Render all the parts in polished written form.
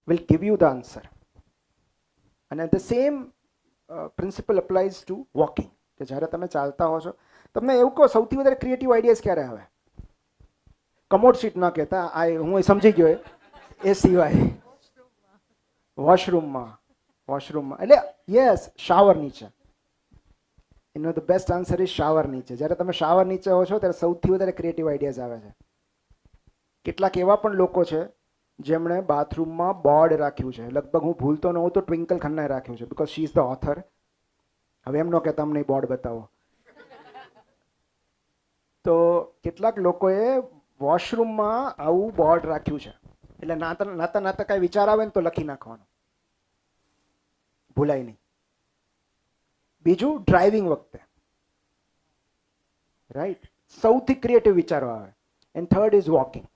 will give you the answer. And the same principle applies to walking. કે જ્યારે તમે ચાલતા હો છો, તમને એવું કહો સૌથી વધારે ક્રિએટિવ આઈડિયાઝ ક્યારે આવે? કમોડ સીટ ન કહેતા, આ હું સમજી ગયો એ સિવાય વોશરૂમમાં એટલે યસ, શાવર નીચે. એનો the best answer is shower નીચે. જ્યારે તમે શાવર નીચે હો છો ત્યારે સૌથી વધારે ક્રિએટિવ આઈડિયાઝ આવે છે. કેટલાક એવા પણ લોકો છે જેમણે બાથરૂમમાં બોર્ડ રાખ્યું છે. લગભગ હું ભૂલતો ન હોઉં તો ટ્વિંકલ ખન્નાએ રાખ્યું છે, because she is the author. હવે એમ ન કે તમને બોર્ડ બતાવો. તો કેટલાક લોકોએ વોશરૂમમાં આવું બોર્ડ રાખ્યું છે, એટલે નાતા કાંઈ વિચાર આવે ને તો લખી નાખવાનું, ભૂલાય નહીં. બીજું ડ્રાઇવિંગ વખતે, રાઈટ, સૌથી ક્રિએટિવ વિચારો આવે. And third is walking.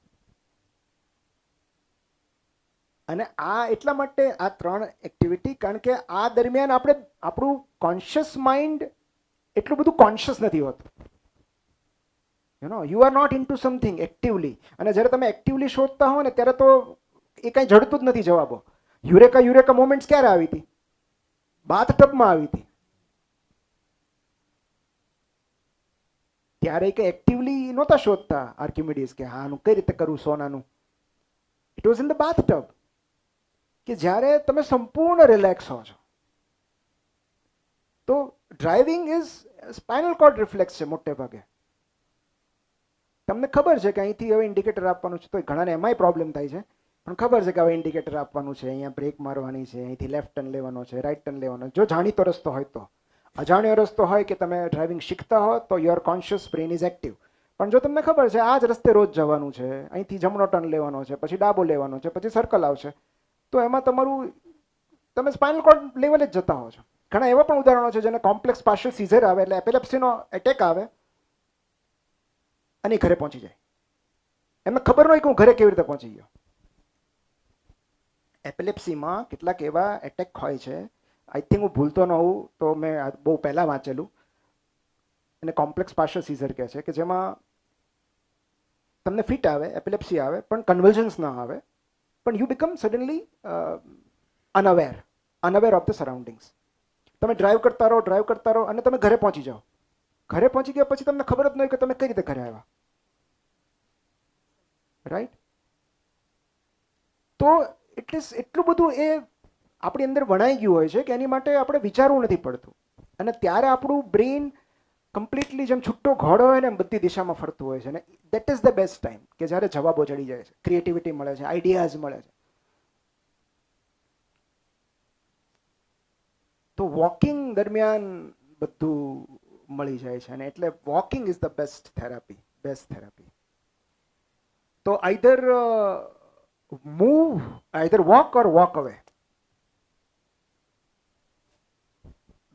અને આ એટલા માટે આ 3 એક્ટિવિટી, કારણ કે આ દરમિયાન આપણે આપણું કોન્શિયસ માઇન્ડ એટલું બધું કોન્શિયસ નથી હોતું. You are not into something actively. અને જ્યારે તમે એક્ટિવલી શોધતા હો ને ત્યારે તો એ કાંઈ જડતું જ નથી જવાબો. યુરેકા મોમેન્ટ્સ ક્યારે આવી હતી? બાથટબમાં આવી હતી. ત્યારે કે એક્ટિવલી નહોતા શોધતા આર્કિમિડીઝ કે હા આનું કઈ રીતે કરવું સોનાનું. It was in the bathtub. કે જ્યારે તમે સંપૂર્ણ રિલેક્સ હો છો. તો driving is spinal cord reflex છે મોટે ભાગે. તમને ખબર છે કે અહીંથી હવે ઇન્ડિકેટર આપવાનું છે, તો ઘણાને એમાંય પ્રોબ્લેમ થાય છે, પણ ખબર છે કે હવે ઇન્ડિકેટર આપવાનું છે, અહીંયા બ્રેક મારવાની છે, અહીંથી લેફ્ટ ટર્ન લેવાનો છે, રાઈટ ટર્ન લેવાનો. જો જાણીતો રસ્તો હોય તો. અજાણ્યો રસ્તો હોય કે તમે ડ્રાઇવિંગ શીખતા હો તો your conscious brain is active. પણ જો તમને ખબર છે આ જ રસ્તે રોજ જવાનું છે, અહીંથી જમણો ટર્ન લેવાનો છે, પછી ડાબો લેવાનો છે, પછી સર્કલ આવશે, તો એમાં તમારું તમે સ્પાઇનલ કોર્ડ લેવલે જ જતા હો છો. ઘણા એવા પણ ઉદાહરણો છે જેને કોમ્પ્લેક્સ પાર્શિયલ સીઝર આવે, એટલે એપિલેપ્સીનો એટેક આવે અને ઘરે પહોંચી જાય. એમને ખબર ન હોય કે હું ઘરે કેવી રીતે પહોંચી ગયો. એપિલેપ્સીમાં કેટલાક એવા એટેક હોય છે, આઈ થિંક હું ભૂલતો ન હોઉં તો મેં બહુ પહેલાં વાંચેલું, એને કોમ્પ્લેક્સ પાર્શિયલ સીઝર કહે છે, કે જેમાં તમને ફિટ આવે, એપિલેપ્સી આવે, પણ કન્વલ્ઝન્સ ના આવે, પણ you become suddenly unaware of the surroundings. તમે ડ્રાઈવ કરતા રહો અને તમે ઘરે પહોંચી જાઓ. ઘરે પહોંચી ગયા પછી તમને ખબર જ ન હોય કે તમે કઈ રીતે ઘરે આવ્યા. રાઈટ? તો એટલું બધું એ આપણી અંદર વણાઈ ગયું હોય છે કે એની માટે આપણે વિચારવું નથી પડતું. અને ત્યારે આપણું બ્રેઇન કમ્પ્લીટલી જેમ છૂટો ઘોડો હોય ને એમ બધી દિશામાં ફરતું હોય છે. અને that is the best time કે જ્યારે જવાબો ચડી જાય છે, ક્રિએટિવિટી મળે છે, આઈડિયાઝ મળે છે. તો વોકિંગ દરમિયાન બધું મળી જાય છે. અને એટલે walking is the best therapy. તો આઈધર વોક ઓર વોક અવે.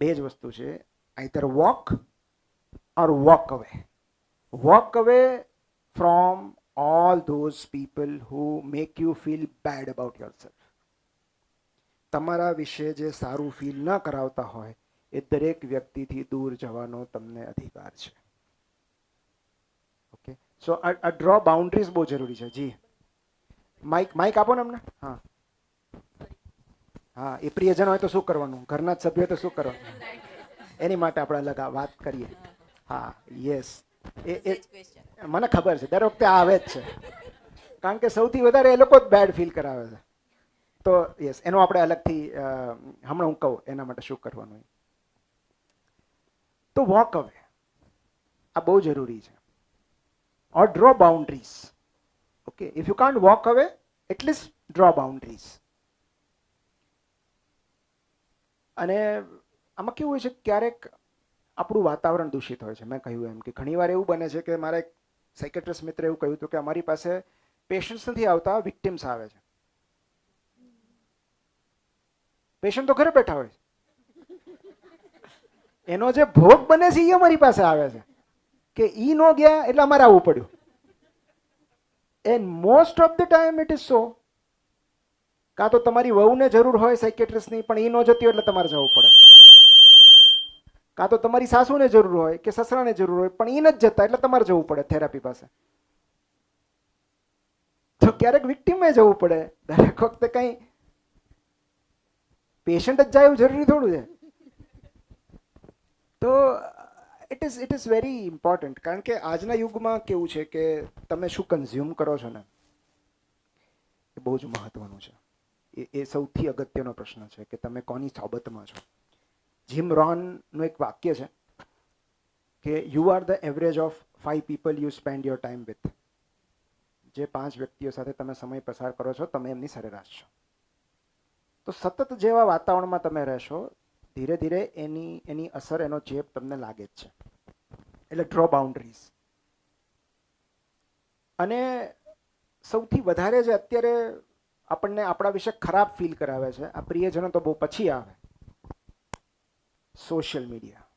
બે જ વસ્તુ છે, આઈધર વોક ઓર વોક અવે. Walk away from all those people who make you feel bad about yourself. તમારા વિશે જે સારું ફીલ ન કરાવતા હોય એ દરેક વ્યક્તિથી દૂર જવાનો તમને અધિકાર છે. ઓકે, સો આ ડ્રો બાઉન્ડ્રીઝ બહુ જરૂરી છે. જી માઇક આપો ને અમને. હા, એ પ્રિયજન હોય તો શું કરવાનું, ઘરના જ સભ્ય હોય તો શું કરવાનું, એની માટે આપણે અલગ વાત કરીએ. હા, યસ, એ મને ખબર છે, દર વખતે આવે જ છે, કારણ કે સૌથી વધારે એ લોકો જ બેડ ફીલ કરાવે છે. તો યસ, એનો આપણે અલગથી હમણાં હું કહું એના માટે શું કરવાનું. તો વોક અવે આ બહુ જરૂરી છે. Or draw boundaries. Okay, if you can't walk away, at least draw boundaries. અને આમાં કેવું હોય છે, ક્યારેક આપણું વાતાવરણ દૂષિત હોય છે. મેં કહ્યું એમ કે ઘણીવાર એવું બને છે કે મારા એક સાયકેટ્રિસ્ટ મિત્રે એવું કહ્યું હતું કે અમારી પાસે પેશન્ટ્સ નથી આવતા, વિક્ટિમ્સ આવે છે. પેશન્ટ તો ઘરે બેઠા હોય છે, એનો જે ભોગ બને છે એ અમારી પાસે આવે છે કે ઈ નો ગયા એટલે અમારે આવવું પડ્યું. And most of the time it is so. કાં તો તમારી વહુને જરૂર હોય સાયકેટ્રિસ્ટની, પણ એ ન જતી હોય એટલે તમારે જવું પડે. કાં તો તમારી સાસુને જરૂર હોય કે સસરાને જરૂર હોય, પણ એ નથી જતા એટલે તમારે જવું પડે થેરાપી પાસે. તો ક્યારેક વિક્ટીમે જવું પડે. દરેક વખતે કંઈ પેશન્ટ જ જાય એવું જરૂરી થોડું છે. તો ઇટ ઇઝ વેરી ઇમ્પોર્ટન્ટ, કારણ કે આજના યુગમાં કેવું છે કે તમે શું કન્ઝ્યુમ કરો છો ને એ બહુ જ મહત્વનું છે. એ સૌથી અગત્યનો પ્રશ્ન છે કે તમે કોની સોબતમાં છો. જીમ રોનનું એક વાક્ય છે કે you are the average of 5 people you spend your time with. જે 5 વ્યક્તિઓ સાથે તમે સમય પસાર કરો છો તમે એમની સરેરાશ છો. તો સતત જેવા વાતાવરણમાં તમે રહેશો ધીરે ધીરે એની અસર, એનો ચેપ તમને લાગે જ છે. એટલે ડ્રો બાઉન્ડ્રીઝ. અને સૌથી વધારે જે અત્યારે આપણને આપણા વિશે ખરાબ ફીલ કરાવે છે, આ પ્રિયજનો તો બહુ પછી આવે, સોશિયલ મીડિયા.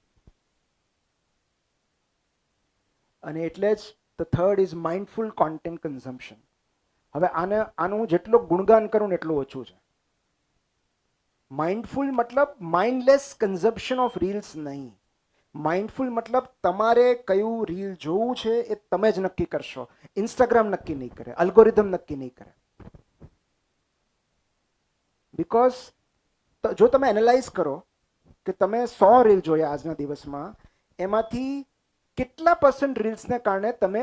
અને એટલે જ the third is mindful content consumption. હવે આનું હું જેટલો ગુણગાન કરું ને એટલું ઓછું છે. માઇન્ડફુલ મતલબ માઇન્ડલેસ કન્ઝમ્પશન ઓફ રીલ્સ નહીં. માઇન્ડફુલ મતલબ તમારે કયું રીલ જોવું છે એ તમે જ નક્કી કરશો. ઇન્સ્ટાગ્રામ નક્કી નહીં કરે, અલ્ગોરિધમ નક્કી નહીં કરે. બિકોઝ જો તમે એનાલાઇઝ કરો કે તમે 100 રીલ જોયા આજના દિવસમાં, એમાંથી કેટલા % રીલ્સને કારણે તમે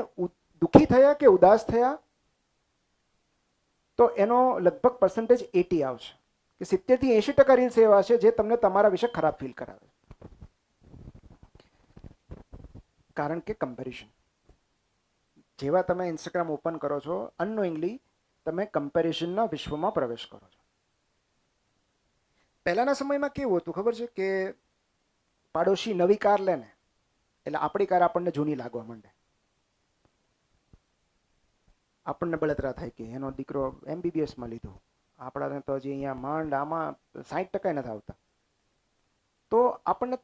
દુઃખી થયા કે ઉદાસ થયા, તો એનો લગભગ પર્સન્ટેજ 80 આવશે. કે 70 થી 80% રીલ્સ એવા છે જે તમને તમારા વિશે ખરાબ ફીલ કરાવે. કારણ કે કમ્પેરિઝન. જેવા તમે ઇન્સ્ટાગ્રામ ઓપન કરો છો, અનનોઇંગલી તમે કમ્પેરિઝનના વિશ્વમાં પ્રવેશ કરો છો. પહેલાના સમયમાં કેવું હતું ખબર છે કે પાડોશી નવી કાર લે ને એટલે આપણી કાર આપણને જૂની લાગવા માંડે. આપણને બળતરા થાય કે એનો દીકરો MBBSમાં લીધું, આપણાને તો હજી અહીંયા માંડ આમાં 60% નથી આવતા. તો આપણને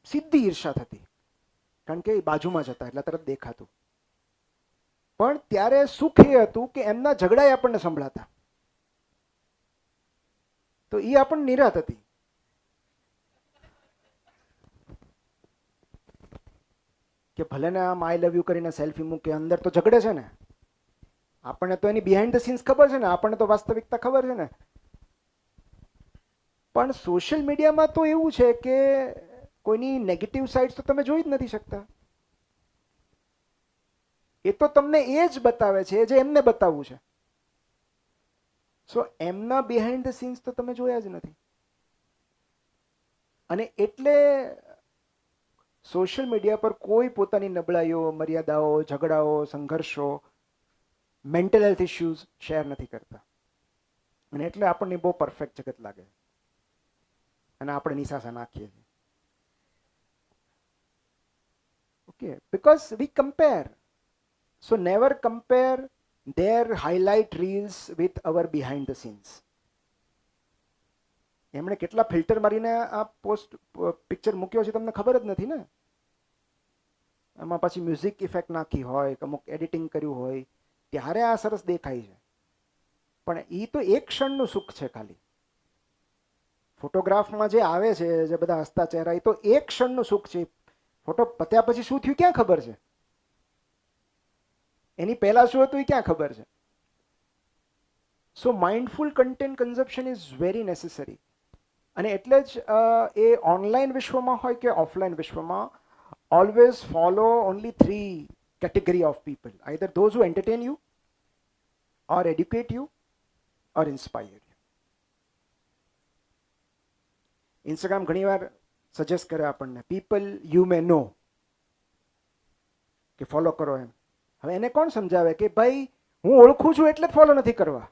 સીધી ઈર્ષા થતી, કારણ કે એ બાજુમાં જ હતા એટલે તરત દેખાતું. પણ ત્યારે સુખ એ હતું કે એમના ઝઘડા આપણને સંભળાતા, તો એ આપણને નિરાત હતી. કે ભલે ને આમ આઈ લવ યુ કરીને સેલ્ફી મૂકે, અંદર તો ઝઘડે છે ને. આપણને તો એની બિહાઇન્ડ ધ સીન્સ ખબર છે ને, આપણને તો વાસ્તવિકતા ખબર છે ને. પણ સોશિયલ મીડિયામાં તો એવું છે કે કોઈની નેગેટિવ સાઇડ્સ તો તમે જોઈ જ નથી શકતા. એ તો તમને એ જ બતાવે છે જે એમને બતાવવું છે. સો એમના બિહાઇન્ડ ધ સીન્સ તો તમે જોયા જ નથી. અને એટલે સોશિયલ મીડિયા પર કોઈ પોતાની નબળાઈઓ, મર્યાદાઓ, ઝઘડાઓ, સંઘર્ષો, મેન્ટલ હેલ્થ ઇશ્યુઝ શેર નથી કરતા. અને એટલે આપણને બહુ પરફેક્ટ જગત લાગે અને આપણે નિશાસા નાખીએ છીએ. Okay, because we compare. So never compare their highlight reels with our behind the scenes. એમણે કેટલા ફિલ્ટર મારીને આ પોસ્ટ પિક્ચર મૂક્યો છે તમને ખબર જ નથી ને. એમાં પછી મ્યુઝિક ઇફેક્ટ નાખી હોય, અમુક એડિટિંગ કર્યું હોય, ત્યારે આ સરસ દેખાય છે. પણ એ તો એક ક્ષણનું સુખ છે ખાલી. ફોટોગ્રાફમાં જે આવે છે, જે બધા હસતા ચહેરા, એ તો એક ક્ષણનું સુખ છે. ફોટો પત્યા પછી શું થયું ક્યાં ખબર છે? એની પહેલા શું હતું એ ક્યાં ખબર છે? So mindful content consumption is very necessary. અને એટલે જ એ ઓનલાઈન વિશ્વમાં હોય કે ઓફલાઈન વિશ્વમાં, always follow only 3 category of people. Either those who entertain you, or educate you, or inspire you. Instagram ઘણીવાર સજેસ્ટ કરે આપણને પીપલ યુ મે નો કે ફોલો કરો એમ. હવે એને કોણ સમજાવે કે ભાઈ હું ઓળખું છું એટલે જ ફોલો નથી કરવા.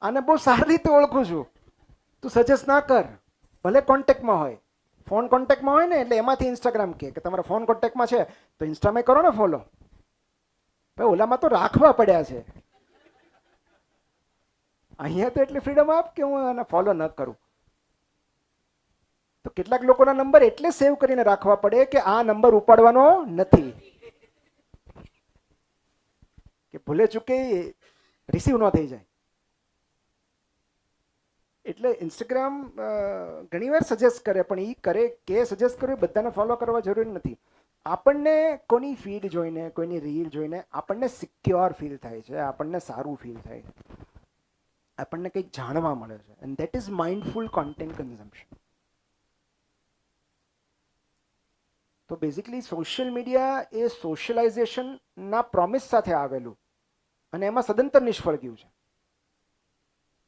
આને બહુ સારી રીતે ઓળખું છું, તું સજેસ્ટ ના કર. ભલે કોન્ટેક્ટમાં હોય, ફોન કોન્ટેક્ટમાં હોય ને એટલે એમાંથી ઇન્સ્ટાગ્રામ કે તમારા ફોન કોન્ટેક્ટમાં છે તો ઇન્સ્ટામાં કરો ને ફોલો. ભાઈ ઓલામાં તો રાખવા પડ્યા છે, અહીંયા તો એટલી ફ્રીડમ આપ કે હું આને ફોલો ન કરું. તો કેટલાક લોકોના નંબર એટલે સેવ કરીને રાખવા પડે કે આ નંબર ઉપાડવાનો નથી, કે ભૂલે ચૂકે રિસીવ ન થઈ જાય. એટલે ઇન્સ્ટાગ્રામ ઘણીવાર સજેસ્ટ કરે, પણ એ કરે કે સજેસ્ટ કરે બધાને ફોલો કરવા જરૂરી નથી. આપણને કોની ફીડ જોઈને, કોઈની રીલ જોઈને આપણને સિક્યોર ફીલ થાય છે, આપણને સારું ફીલ થાય છે. આપણને કંઈક જાણવા મળે છે, and that is mindful content consumption. તો બેઝિકલી સોશિયલ મીડિયા એ સોશિયલાઇઝેશનના પ્રોમિસ સાથે આવેલું અને એમાં સદંતર નિષ્ફળ ગયું છે.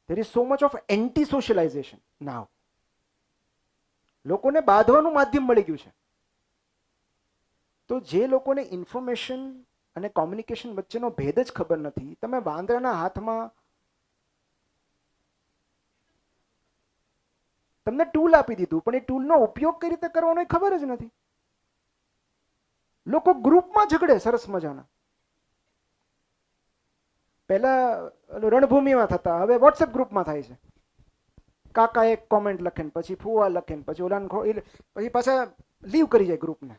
There is so much of anti socialization now. લોકોને બાંધવાનું માધ્યમ મળી ગયું છે. તો જે લોકોને ઇન્ફોર્મેશન અને કોમ્યુનિકેશન વચ્ચેનો ભેદ જ ખબર નથી, તમે વાંદરાના હાથમાં તમને ટૂલ આપી દીધું, પણ એ ટૂલનો ઉપયોગ કઈ રીતે કરવાનો એ ખબર જ નથી. લોકો ગ્રુપમાં ઝઘડે સરસ મજાના. પહેલા રણભૂમિમાં થતા, હવે વોટ્સએપ ગ્રુપમાં થાય છે. કાકા એક કોમેન્ટ લખે ને પછી ફુવા લખે ને પછી ઓલાને પછી પાછા લીવ કરી જાય ગ્રુપને.